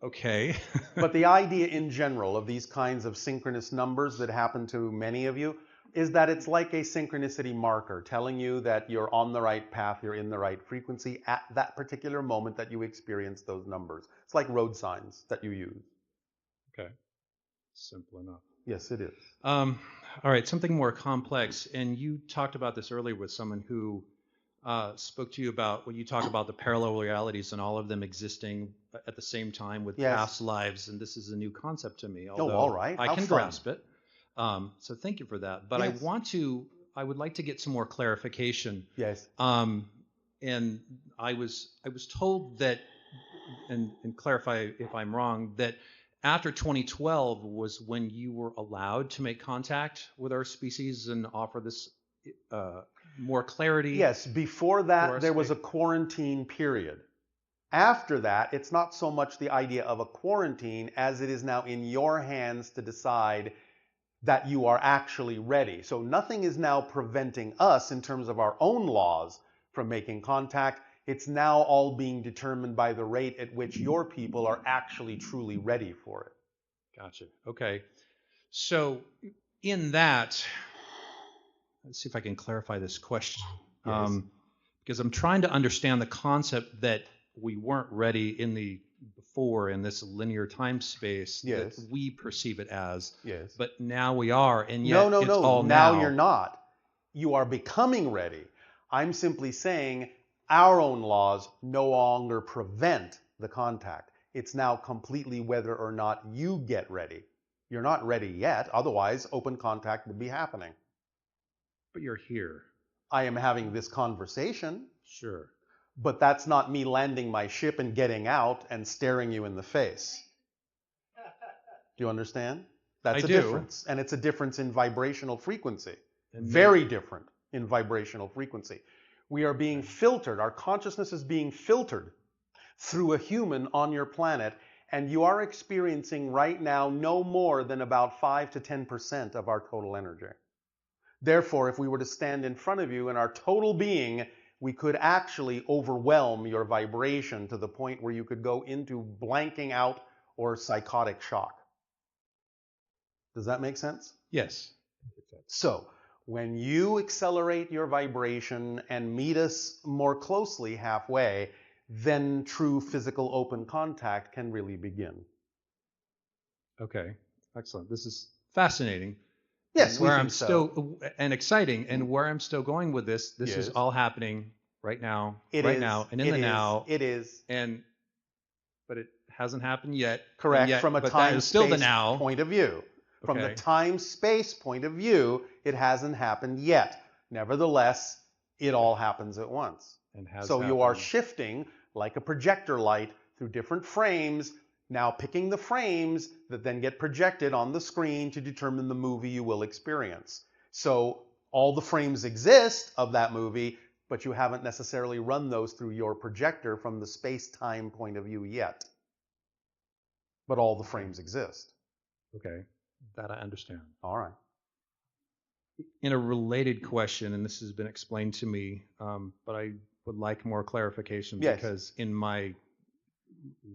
Okay. But the idea in general of these kinds of synchronous numbers that happen to many of you is that it's like a synchronicity marker telling you that you're on the right path, you're in the right frequency at that particular moment that you experience those numbers. It's like road signs that you use. Okay. Simple enough. Yes, it is. All right, something more complex. And you talked about this earlier with someone who spoke to you about when you talk about the parallel realities and all of them existing at the same time with Yes. past lives. And this is a new concept to me, Oh, although all right. I How can fun. grasp it. So thank you for that. But Yes. I would like to get some more clarification. Yes. And I was told that, and clarify if I'm wrong, that after 2012 was when you were allowed to make contact with our species and offer this more clarity. Yes, before that there was a quarantine period. After that, it's not so much the idea of a quarantine as it is now in your hands to decide that you are actually ready. So nothing is now preventing us in terms of our own laws from making contact. It's now all being determined by the rate at which your people are actually truly ready for it. Gotcha. Okay. So in that, let's see if I can clarify this question. Yes. Because I'm trying to understand the concept that we weren't ready in the before in this linear time space Yes. that we perceive it as. Yes. But now we are, and yet No. it's all Now you're not. You are becoming ready. I'm simply saying our own laws no longer prevent the contact. It's now completely whether or not you get ready. You're not ready yet, otherwise open contact would be happening. But you're here. I am having this conversation. Sure. But that's not me landing my ship and getting out and staring you in the face. Do you understand? That's a difference. And it's a difference in vibrational frequency. Very different in vibrational frequency. We are being filtered. Our consciousness is being filtered through a human on your planet, and you are experiencing right now no more than about 5 to 10% of our total energy. Therefore, if we were to stand in front of you in our total being, we could actually overwhelm your vibration to the point where you could go into blanking out or psychotic shock. Does that make sense? Yes. So, when you accelerate your vibration and meet us more closely halfway, then true physical open contact can really begin. Okay. Excellent. This is fascinating. Yes, where I'm still and exciting, and where I'm still going with this is all happening right now, now, and in the now. It is. But it hasn't happened yet. Correct. Yet, from a time-space point of view. From the time-space point of view, it hasn't happened yet. Nevertheless, it all happens at once. So you are shifting like a projector light through different frames, now picking the frames that then get projected on the screen to determine the movie you will experience. So all the frames exist of that movie, but you haven't necessarily run those through your projector from the space-time point of view yet. But all the frames exist. Okay, that I understand. All right. In a related question, and this has been explained to me, but I would like more clarification because in my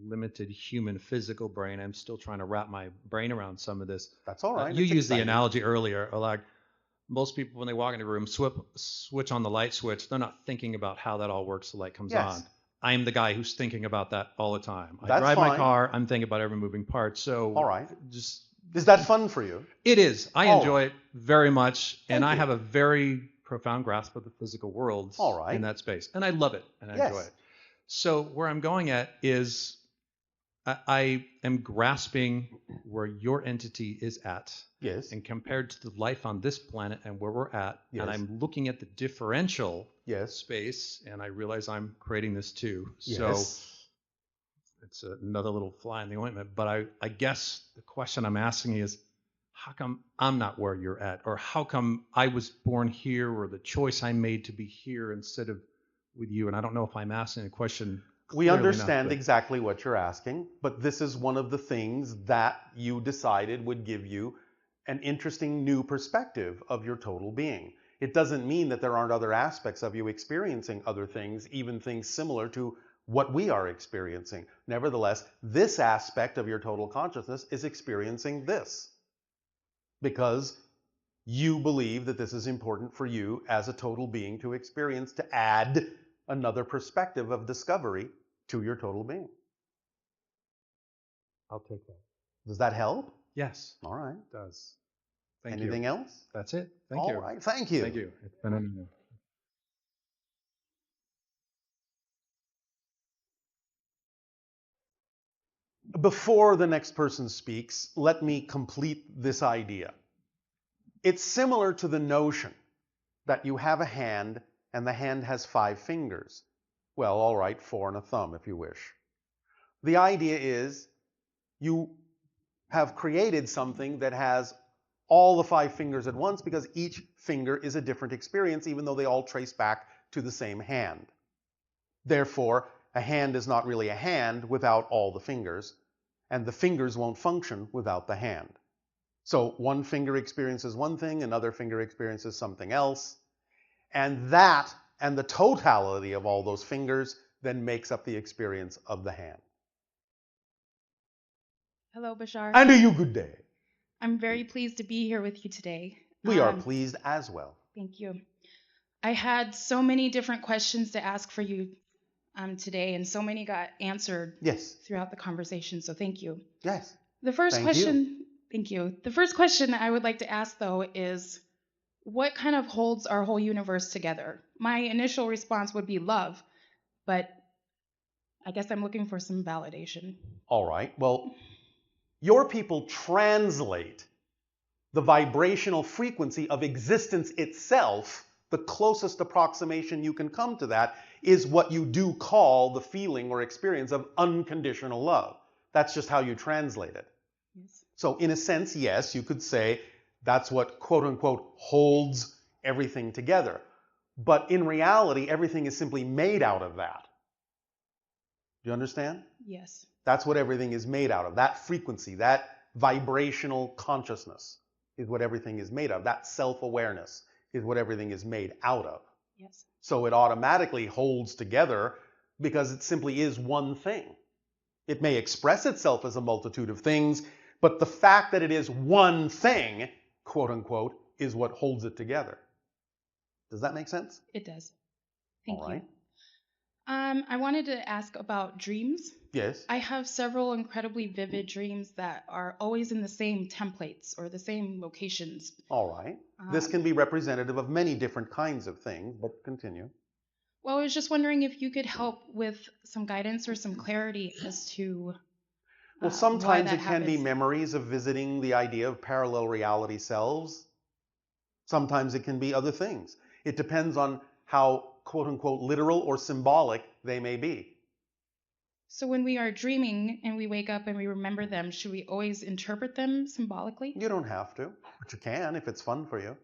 limited human physical brain, I'm still trying to wrap my brain around some of this. That's all right. You used the analogy earlier, like most people when they walk into a room, switch on the light switch, they're not thinking about how that all works, the light comes on. I'm the guy who's thinking about that all the time. I drive my car, I'm thinking about every moving part. So all right. Is that fun for you? It is. I enjoy it very much, and I have a very profound grasp of the physical world in that space. And I love it, and I enjoy it. So where I'm going at is I am grasping where your entity is at. Yes. And compared to the life on this planet and where we're at, and I'm looking at the differential space, and I realize I'm creating this too. So it's another little fly in the ointment. But I guess the question I'm asking is, how come I'm not where you're at? Or how come I was born here, or the choice I made to be here instead of with you? And I don't know if I'm asking a question clearly We understand enough, exactly what you're asking, but this is one of the things that you decided would give you an interesting new perspective of your total being. It doesn't mean that there aren't other aspects of you experiencing other things, even things similar to what we are experiencing. Nevertheless, this aspect of your total consciousness is experiencing this because you believe that this is important for you as a total being to experience, to add another perspective of discovery to your total being. I'll take that. Does that help? Yes. All right. It does. Thank you. Anything else? That's it. Thank you. All right. Thank you. Thank you. It's been an honor. Before the next person speaks, let me complete this idea. It's similar to the notion that you have a hand and the hand has 5 fingers. Well, all right, 4 and a thumb if you wish. The idea is you have created something that has all the 5 fingers at once because each finger is a different experience even though they all trace back to the same hand. Therefore, a hand is not really a hand without all the fingers, and the fingers won't function without the hand. So one finger experiences one thing, another finger experiences something else, and that and the totality of all those fingers then makes up the experience of the hand. Hello, Bashar. And to you, good day. I'm very pleased to be here with you today. We are pleased as well. Thank you. I had so many different questions to ask for you today, and so many got answered throughout the conversation, so thank you. Yes. The first thank you. The first question I would like to ask, though, is what kind of holds our whole universe together? My initial response would be love, but I guess I'm looking for some validation. All right. Well, your people translate the vibrational frequency of existence itself. The closest approximation you can come to that is what you do call the feeling or experience of unconditional love. That's just how you translate it. Yes. So in a sense, yes, you could say that's what quote unquote holds everything together. But in reality, everything is simply made out of that. Do you understand? Yes. That's what everything is made out of. That frequency, that vibrational consciousness is what everything is made of. That self-awareness is what everything is made out of. Yes. So it automatically holds together because it simply is one thing. It may express itself as a multitude of things, but the fact that it is one thing, quote unquote, is what holds it together. Does that make sense? It does. Thank you. All right. I wanted to ask about dreams. Yes. I have several incredibly vivid dreams that are always in the same templates or the same locations. All right. This can be representative of many different kinds of things, but continue. Well, I was just wondering if you could help with some guidance or some clarity as to well, sometimes it can be memories of visiting the idea of parallel reality selves. Sometimes it can be other things. It depends on how, quote unquote, literal or symbolic they may be. So when we are dreaming and we wake up and we remember them, should we always interpret them symbolically? You don't have to, but you can if it's fun for you.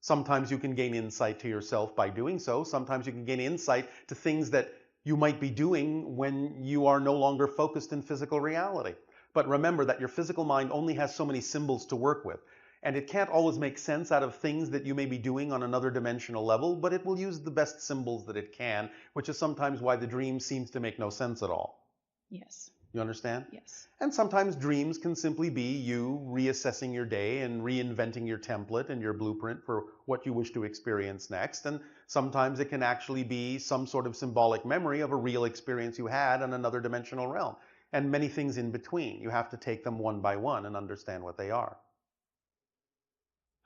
Sometimes you can gain insight to yourself by doing so. Sometimes you can gain insight to things that you might be doing when you are no longer focused in physical reality. But remember that your physical mind only has so many symbols to work with. And it can't always make sense out of things that you may be doing on another dimensional level, but it will use the best symbols that it can, which is sometimes why the dream seems to make no sense at all. Yes. You understand? Yes. And sometimes dreams can simply be you reassessing your day and reinventing your template and your blueprint for what you wish to experience next. And sometimes it can actually be some sort of symbolic memory of a real experience you had in another dimensional realm. And many things in between. You have to take them one by one and understand what they are.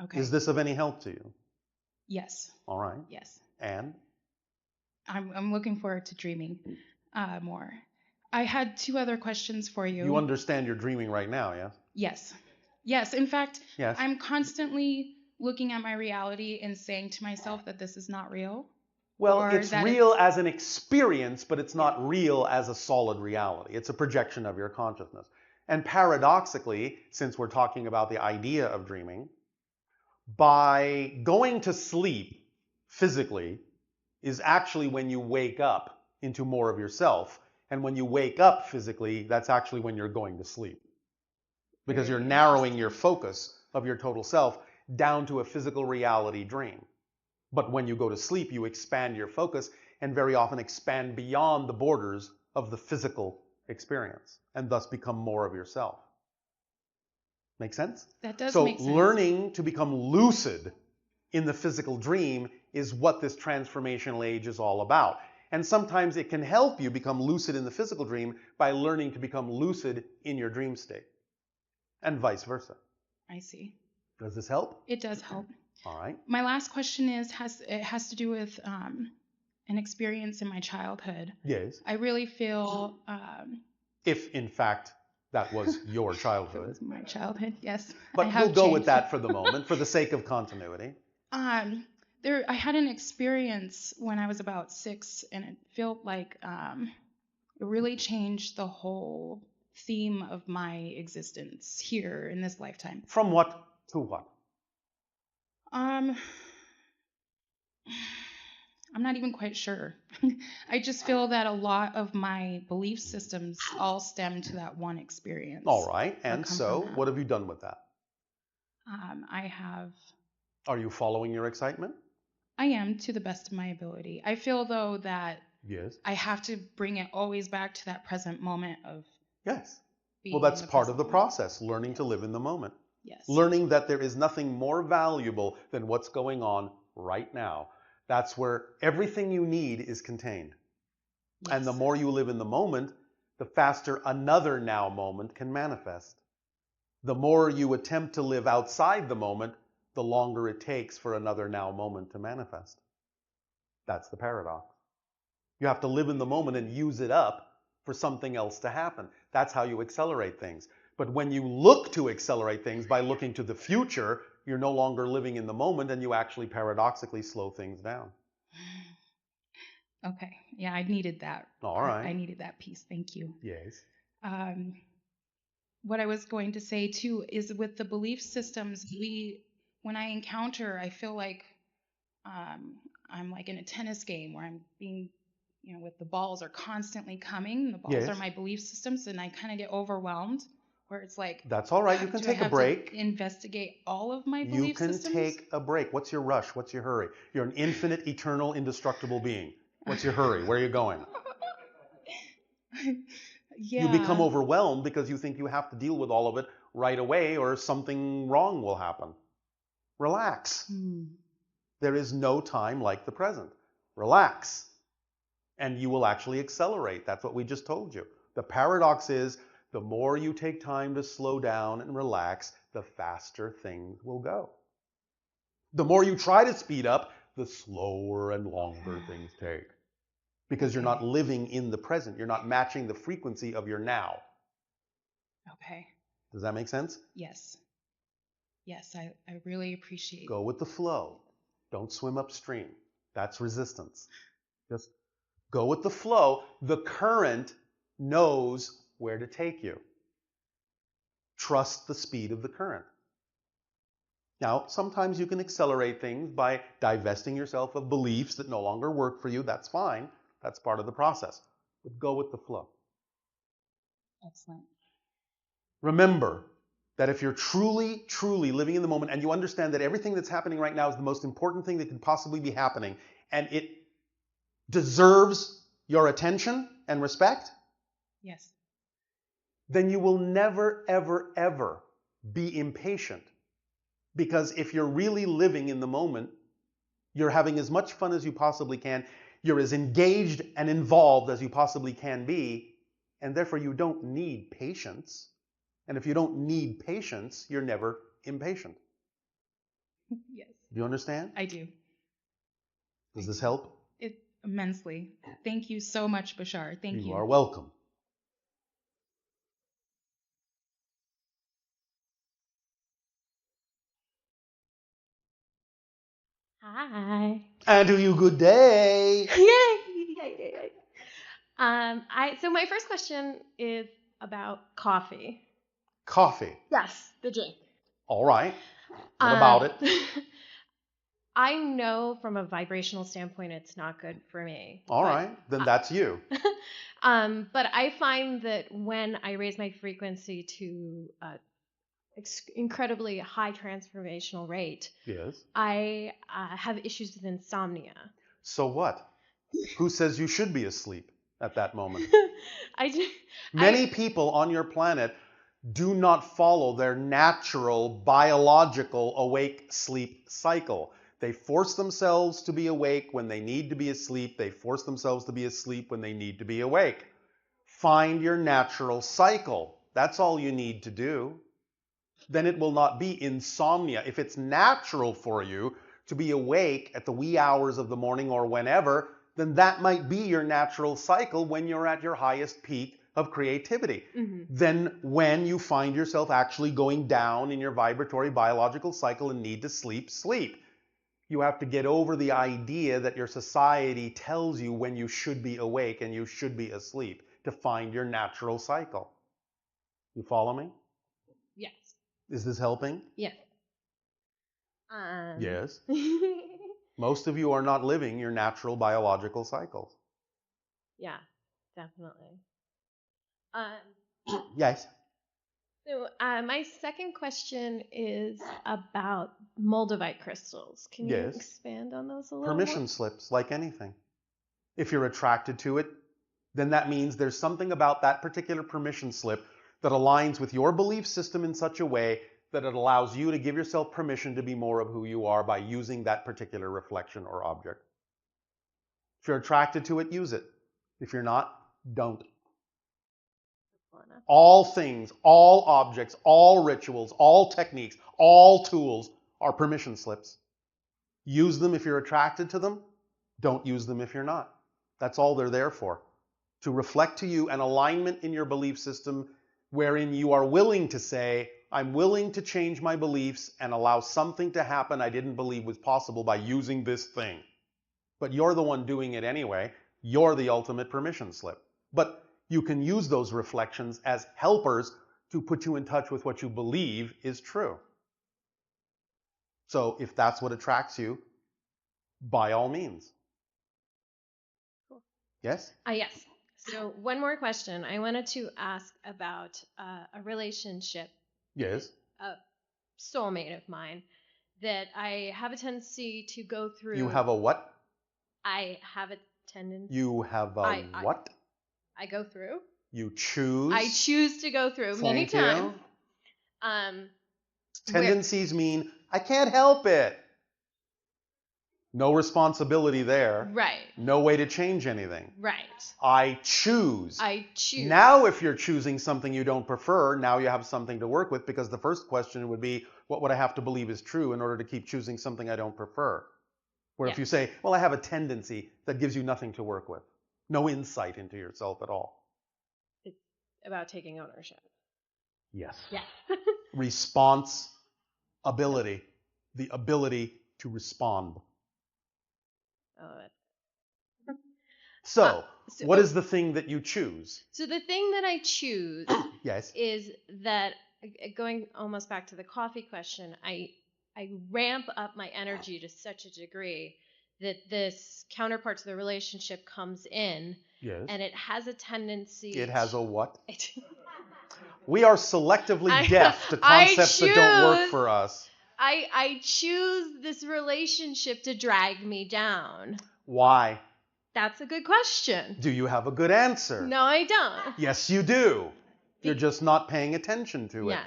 Okay. Is this of any help to you? Yes. All right. Yes. And? I'm looking forward to dreaming more. I had 2 other questions for you. You understand you're dreaming right now, yes? Yes. Yes. In fact, yes. I'm constantly looking at my reality and saying to myself that this is not real. Well, it's real as an experience, but it's not real as a solid reality. It's a projection of your consciousness. And paradoxically, since we're talking about the idea of dreaming, by going to sleep physically is actually when you wake up into more of yourself. And when you wake up physically, that's actually when you're going to sleep. Because you're narrowing your focus of your total self down to a physical reality dream. But when you go to sleep, you expand your focus and very often expand beyond the borders of the physical experience and thus become more of yourself. Make sense? That does so make sense. Learning to become lucid in the physical dream is what this transformational age is all about. And sometimes it can help you become lucid in the physical dream by learning to become lucid in your dream state, and vice versa. I see. Does this help? It does help. All right. My last question has to do with an experience in my childhood. Yes. I really feel... if, in fact, that was your childhood. It was my childhood, yes. But we'll go with that for the moment, for the sake of continuity. I had an experience when I was about 6, and it felt like it really changed the whole theme of my existence here in this lifetime. From what to what? I'm not even quite sure. I just feel that a lot of my belief systems all stem to that one experience. All right. And so what have you done with that? I have... Are you following your excitement? I am, to the best of my ability. I feel, though, that yes, I have to bring it always back to that present moment of... Yes. Well, that's part of the process, learning to live in the moment. Yes. Learning that there is nothing more valuable than what's going on right now. That's where everything you need is contained. Yes. And the more you live in the moment, the faster another now moment can manifest. The more you attempt to live outside the moment, the longer it takes for another now moment to manifest. That's the paradox. You have to live in the moment and use it up for something else to happen. That's how you accelerate things. But when you look to accelerate things by looking to the future, you're no longer living in the moment, and you actually paradoxically slow things down. Okay. Yeah, I needed that. All right. I needed that piece. Thank you. Yes. What I was going to say, too, is with the belief systems, when I encounter, I feel like I'm like in a tennis game where I'm being, with the balls are constantly coming. The balls are my belief systems, and I kind of get overwhelmed. Where it's like, that's all right. You can take a break. Investigate all of my belief systems. You can take a break. What's your rush? What's your hurry? You're an infinite, eternal, indestructible being. What's your hurry? Where are you going? Yeah. You become overwhelmed because you think you have to deal with all of it right away, or something wrong will happen. Relax. There is no time like the present. Relax. And you will actually accelerate. That's what we just told you. The paradox is, the more you take time to slow down and relax, the faster things will go. The more you try to speed up, the slower and longer things take. Because you're not living in the present. You're not matching the frequency of your now. Okay. Does that make sense? Yes. Yes, I really appreciate it. Go with the flow. Don't swim upstream. That's resistance. Just go with the flow. The current knows where to take you. Trust the speed of the current. Now, sometimes you can accelerate things by divesting yourself of beliefs that no longer work for you. That's fine. That's part of the process. But go with the flow. Excellent. Remember that if you're truly, truly living in the moment, and you understand that everything that's happening right now is the most important thing that could possibly be happening, and it deserves your attention and respect, yes, then you will never, ever, ever be impatient. Because if you're really living in the moment, you're having as much fun as you possibly can, you're as engaged and involved as you possibly can be, and therefore you don't need patience. And if you don't need patience, you're never impatient. Yes. Do you understand? I do. Does this help? Immensely. Thank you so much, Bashar. Thank you. You are welcome. Hi. And to you, good day. Yay! So my first question is about coffee. Coffee. Yes, the drink. All right. What about it? I know from a vibrational standpoint it's not good for me. All right. Then that's you. But I find that when I raise my frequency to incredibly high transformational rate, yes, I have issues with insomnia. So what? Who says you should be asleep? at that moment. I Many people on your planet do not follow their natural biological awake-sleep cycle. They force themselves to be awake when they need to be asleep. They force themselves to be asleep when they need to be awake. Find your natural cycle. That's all you need to do. Then it will not be insomnia. If it's natural for you to be awake at the wee hours of the morning or whenever, then that might be your natural cycle when you're at your highest peak of creativity. Then when you find yourself actually going down in your vibratory biological cycle and need to sleep, sleep. You have to get over the idea that your society tells you when you should be awake and you should be asleep to find your natural cycle. You follow me? Yes. Is this helping? Yes. Yes. Most of you are not living your natural biological cycles. Yeah, definitely. Yes. So my second question is about moldavite crystals. Can you expand on those a little Permission more? slips, like anything. If you're attracted to it, then that means there's something about that particular permission slip that aligns with your belief system in such a way that it allows you to give yourself permission to be more of who you are by using that particular reflection or object. If you're attracted to it, use it. If you're not, don't. All things, all objects, all rituals, all techniques, all tools are permission slips. Use them if you're attracted to them. Don't use them if you're not. That's all they're there for. To reflect to you an alignment in your belief system wherein you are willing to say, I'm willing to change my beliefs and allow something to happen I didn't believe was possible by using this thing. But you're the one doing it anyway. You're the ultimate permission slip. But you can use those reflections as helpers to put you in touch with what you believe is true. So if that's what attracts you, by all means. Cool. Yes? Yes. So one more question. I wanted to ask about a relationship. Yes. A soulmate of mine that I have a tendency to go through. You have a what? I have a tendency. You have a what? I go through. You choose. I choose to go through many times. Tendencies mean I can't help it. No responsibility there. Right. No way to change anything. Right. I choose. I choose. Now if you're choosing something you don't prefer, now you have something to work with, because the first question would be, what would I have to believe is true in order to keep choosing something I don't prefer? Where if you say, well, I have a tendency, that gives you nothing to work with. No insight into yourself at all. It's about taking ownership. Yes. Yeah. Response ability. The ability to respond. So, what is the thing that you choose? So the thing that I choose is that, going almost back to the coffee question, I ramp up my energy to such a degree that this counterpart to the relationship comes in, and it has a tendency. It has a what? We are selectively deaf to concepts that don't work for us. I choose this relationship to drag me down. Why? That's a good question. Do you have a good answer? No, I don't. Yes, you do. You're just not paying attention to it. Yeah.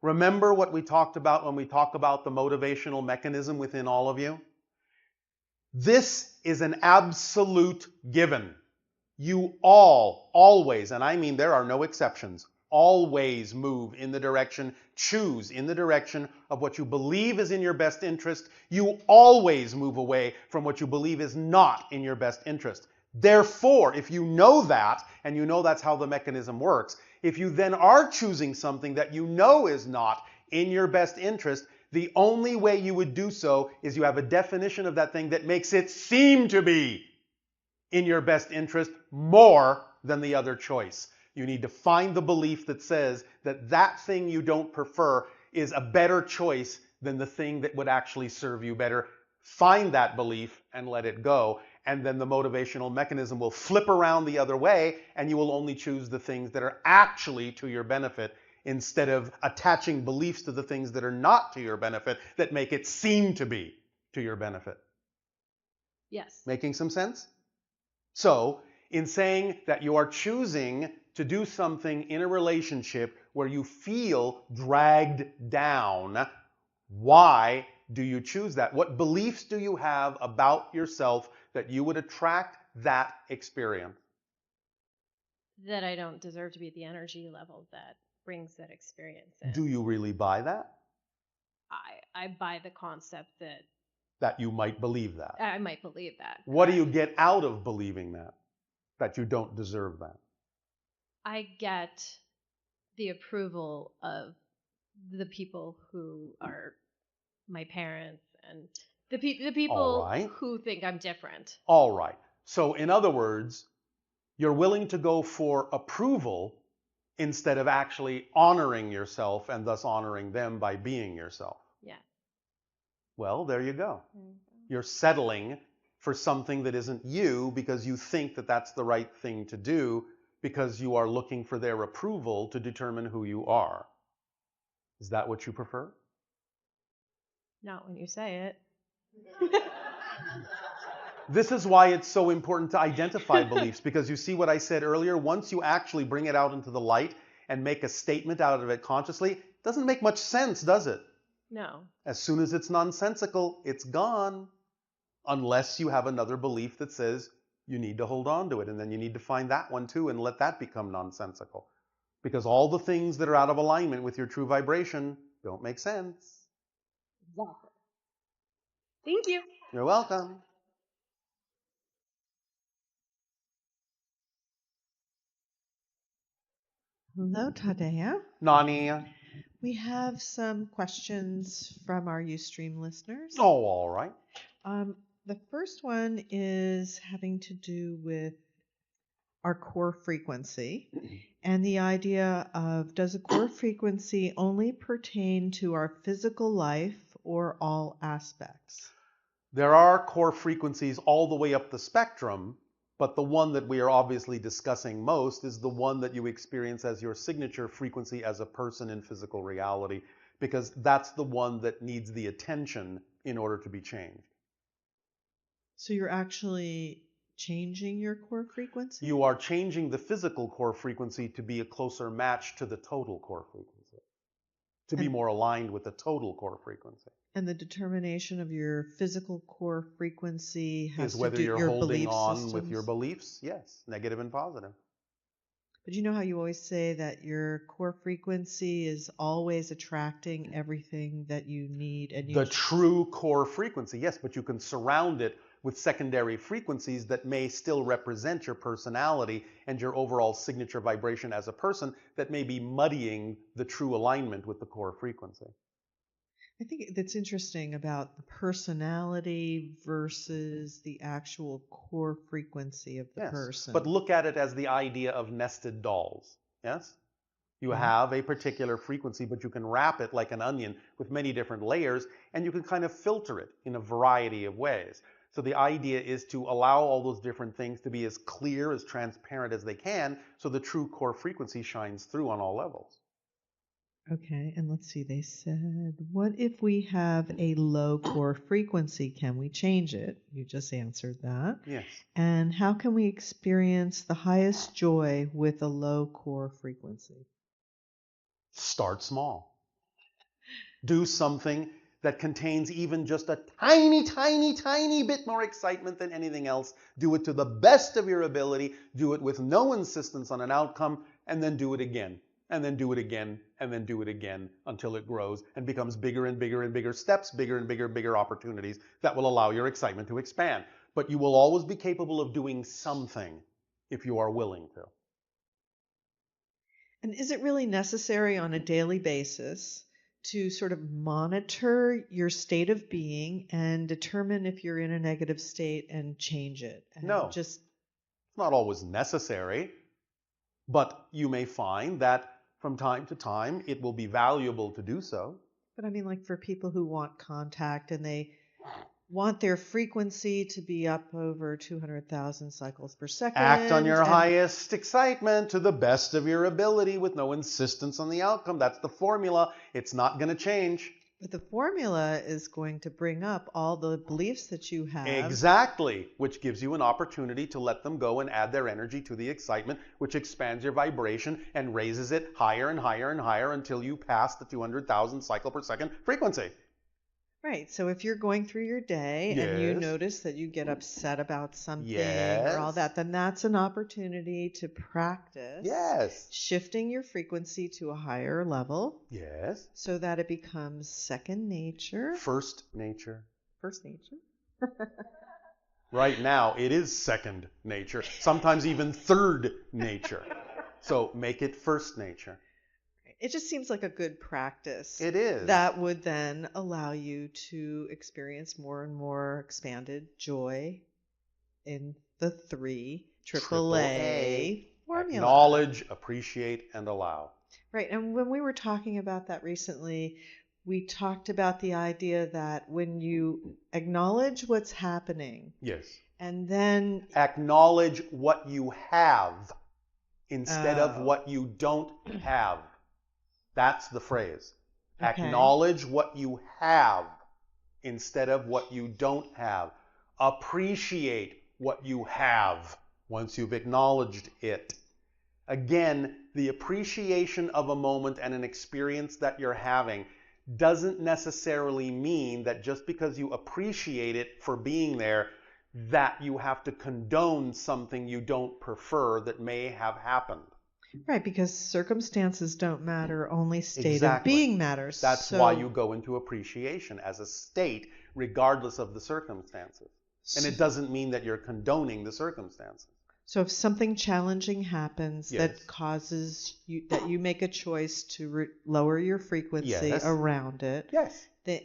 Remember what we talked about when we talk about the motivational mechanism within all of you? This is an absolute given. You all, always, and I mean there are no exceptions, always move in the direction, choose in the direction of what you believe is in your best interest. You always move away from what you believe is not in your best interest. Therefore, if you know that, and you know that's how the mechanism works, if you then are choosing something that you know is not in your best interest, the only way you would do so is you have a definition of that thing that makes it seem to be in your best interest more than the other choice. You need to find the belief that says that that thing you don't prefer is a better choice than the thing that would actually serve you better. Find that belief and let it go. And then the motivational mechanism will flip around the other way, and you will only choose the things that are actually to your benefit, instead of attaching beliefs to the things that are not to your benefit that make it seem to be to your benefit. Yes. Making some sense? So, in saying that you are choosing to do something in a relationship where you feel dragged down. Why do you choose that? What beliefs do you have about yourself that you would attract that experience? That I don't deserve to be at the energy level that brings that experience in. Do you really buy that? I buy the concept that you might believe that. I might believe that. What do you get out of believing that you don't deserve that? I get the approval of the people who are my parents and the people who think I'm different. All right. So in other words, you're willing to go for approval instead of actually honoring yourself and thus honoring them by being yourself. Yeah. Well, there you go. You're settling for something that isn't you because you think that that's the right thing to do because you are looking for their approval to determine who you are. Is that what you prefer? Not when you say it. This is why it's so important to identify beliefs, because you see what I said earlier, once you actually bring it out into the light and make a statement out of it consciously, it doesn't make much sense, does it? No. As soon as it's nonsensical, it's gone. Unless you have another belief that says you need to hold on to it, and then you need to find that one too and let that become nonsensical. Because all the things that are out of alignment with your true vibration don't make sense. Exactly. Thank you. You're welcome. Hello, Tadea. Nani. We have some questions from our Ustream listeners. Oh, all right. The first one is having to do with our core frequency and the idea of, does a core frequency only pertain to our physical life or all aspects? There are core frequencies all the way up the spectrum, but the one that we are obviously discussing most is the one that you experience as your signature frequency as a person in physical reality, because that's the one that needs the attention in order to be changed. So you're actually changing your core frequency? You are changing the physical core frequency to be a closer match to the total core frequency, to be more aligned with the total core frequency. And the determination of your physical core frequency has is whether to do you're your holding belief on systems. with your beliefs, yes, negative and positive. But you know how you always say that your core frequency is always attracting everything that you need, and the true core frequency, yes, but you can surround it with secondary frequencies that may still represent your personality and your overall signature vibration as a person that may be muddying the true alignment with the core frequency. I think that's interesting about the personality versus the actual core frequency of the person. But look at it as the idea of nested dolls, yes? You have a particular frequency, but you can wrap it like an onion with many different layers, and you can kind of filter it in a variety of ways. So the idea is to allow all those different things to be as clear, as transparent as they can, so the true core frequency shines through on all levels. Okay, and let's see, they said, what if we have a low core frequency? Can we change it? You just answered that. Yes. And how can we experience the highest joy with a low core frequency? Start small. Do something that contains even just a tiny, tiny, tiny bit more excitement than anything else. Do it to the best of your ability. Do it with no insistence on an outcome, and then do it again. And then do it again, and then do it again until it grows and becomes bigger and bigger and bigger steps, bigger and bigger opportunities that will allow your excitement to expand. But you will always be capable of doing something if you are willing to. And is it really necessary on a daily basis to sort of monitor your state of being and determine if you're in a negative state and change it? And no, it's not always necessary, but you may find that from time to time it will be valuable to do so. But I mean, like for people who want contact and they want their frequency to be up over 200,000 cycles per second. Act on your highest excitement to the best of your ability with no insistence on the outcome. That's the formula. It's not going to change. But the formula is going to bring up all the beliefs that you have. Exactly, which gives you an opportunity to let them go and add their energy to the excitement, which expands your vibration and raises it higher and higher and higher until you pass the 200,000 cycle per second frequency. Right. So if you're going through your day and you notice that you get upset about something or all that, then that's an opportunity to practice shifting your frequency to a higher level. Yes. So that it becomes second nature. First nature. First nature. Right now, it is second nature, sometimes even third nature. So make it first nature. It just seems like a good practice. It is. That would then allow you to experience more and more expanded joy in the 3 AAA formula. Acknowledge, appreciate, and allow. Right. And when we were talking about that recently, we talked about the idea that when you acknowledge what's happening. Yes. And then acknowledge what you have instead of what you don't have. That's the phrase. Okay. Acknowledge what you have instead of what you don't have. Appreciate what you have once you've acknowledged it. Again, the appreciation of a moment and an experience that you're having doesn't necessarily mean that just because you appreciate it for being there, that you have to condone something you don't prefer that may have happened. Right, because circumstances don't matter, only state of being matters. That's why you go into appreciation as a state, regardless of the circumstances. And it doesn't mean that you're condoning the circumstances. So if something challenging happens that causes you, that you make a choice to lower your frequency around it, the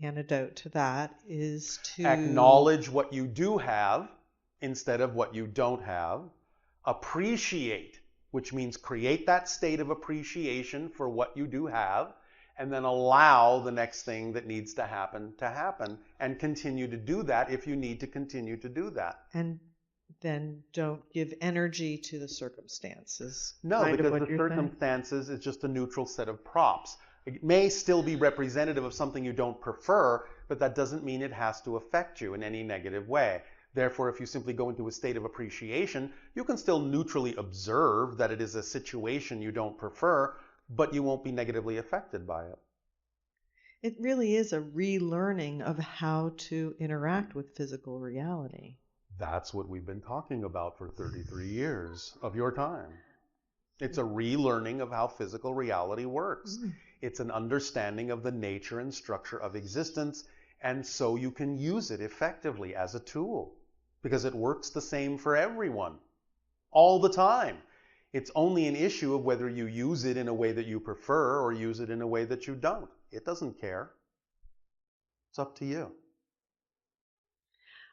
antidote to that is to acknowledge what you do have instead of what you don't have. Appreciate, which means create that state of appreciation for what you do have, and then allow the next thing that needs to happen, and continue to do that if you need to continue to do that. And then don't give energy to the circumstances. No, because the circumstances is just a neutral set of props. It may still be representative of something you don't prefer, but that doesn't mean it has to affect you in any negative way. Therefore, if you simply go into a state of appreciation, you can still neutrally observe that it is a situation you don't prefer, but you won't be negatively affected by it. It really is a relearning of how to interact with physical reality. That's what we've been talking about for 33 years of your time. It's a relearning of how physical reality works. It's an understanding of the nature and structure of existence, and so you can use it effectively as a tool, because it works the same for everyone, all the time. It's only an issue of whether you use it in a way that you prefer or use it in a way that you don't. It doesn't care. It's up to you.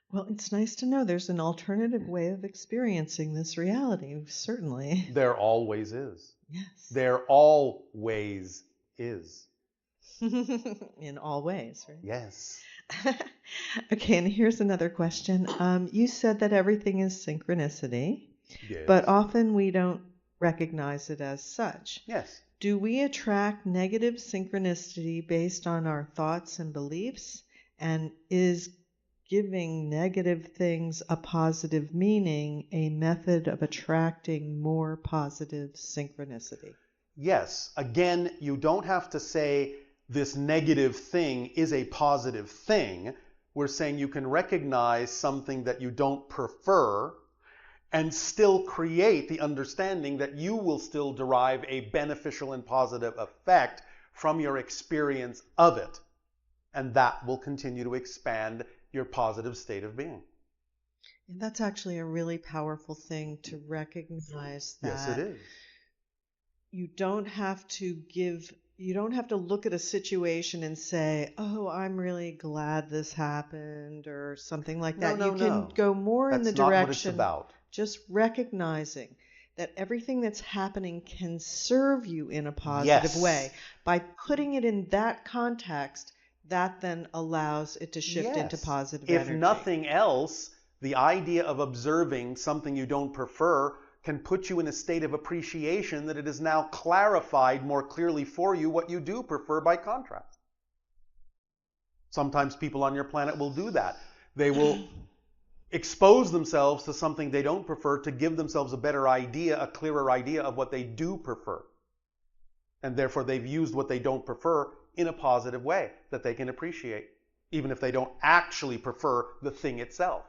Well, it's nice to know there's an alternative way of experiencing this reality, certainly. There always is. Yes. There always is. In all ways, right? Yes. Okay, and here's another question. You said that everything is synchronicity, but often we don't recognize it as such. Yes. Do we attract negative synchronicity based on our thoughts and beliefs? And is giving negative things a positive meaning a method of attracting more positive synchronicity? Yes. Again, you don't have to say this negative thing is a positive thing. We're saying you can recognize something that you don't prefer and still create the understanding that you will still derive a beneficial and positive effect from your experience of it. And that will continue to expand your positive state of being. And that's actually a really powerful thing to recognize that. Yes, it is. You don't have to look at a situation and say, oh, I'm really glad this happened or something like that. You can go more in the direction. That's not what it's about. Just recognizing that everything that's happening can serve you in a positive way. By putting it in that context, that then allows it to shift into positive energy. If nothing else, the idea of observing something you don't prefer can put you in a state of appreciation that it is now clarified more clearly for you what you do prefer by contrast. Sometimes people on your planet will do that. They will expose themselves to something they don't prefer to give themselves a better idea, a clearer idea of what they do prefer. And therefore they've used what they don't prefer in a positive way that they can appreciate, even if they don't actually prefer the thing itself.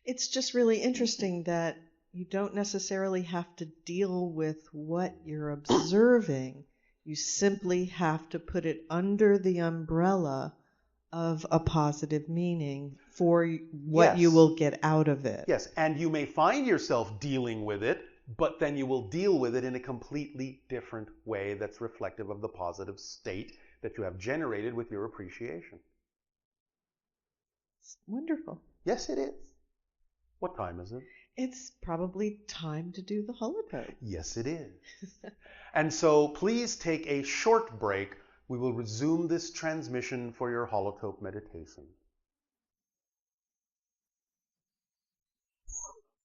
It's just really interesting that you don't necessarily have to deal with what you're observing. You simply have to put it under the umbrella of a positive meaning for what you will get out of it. Yes, and you may find yourself dealing with it, but then you will deal with it in a completely different way that's reflective of the positive state that you have generated with your appreciation. It's wonderful. Yes, it is. What time is it? It's probably time to do the holotope. Yes, it is. And so please take a short break. We will resume this transmission for your holotope meditation.